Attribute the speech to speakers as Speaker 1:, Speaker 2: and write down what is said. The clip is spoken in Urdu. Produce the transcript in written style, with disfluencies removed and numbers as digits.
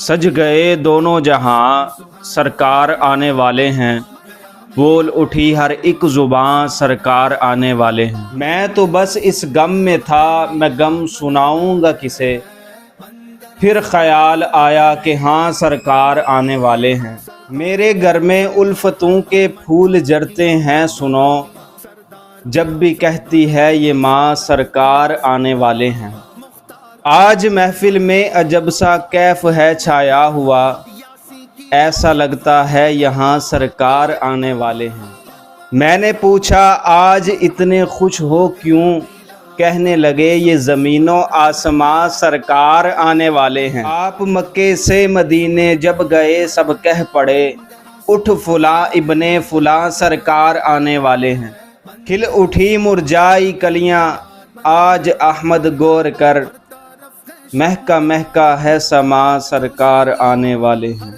Speaker 1: سج گئے دونوں جہاں سرکار آنے والے ہیں، بول اٹھی ہر ایک زباں سرکار آنے والے ہیں۔ میں تو بس اس غم میں تھا، میں غم سناؤں گا کسے، پھر خیال آیا کہ ہاں سرکار آنے والے ہیں۔ میرے گھر میں الفتوں کے پھول جڑتے ہیں، سنو جب بھی کہتی ہے یہ ماں سرکار آنے والے ہیں۔ آج محفل میں عجب سا کیف ہے چھایا ہوا، ایسا لگتا ہے یہاں سرکار آنے والے ہیں۔ میں نے پوچھا آج اتنے خوش ہو کیوں، کہنے لگے یہ زمین و آسماں سرکار آنے والے ہیں۔ آپ مکے سے مدینے جب گئے سب کہہ پڑے، اٹھ فلاں ابن فلاں سرکار آنے والے ہیں۔ کھل اٹھی مرجائی کلیاں آج احمد غور کر، مہکا مہکا ہے سماں سرکار آنے والے ہیں۔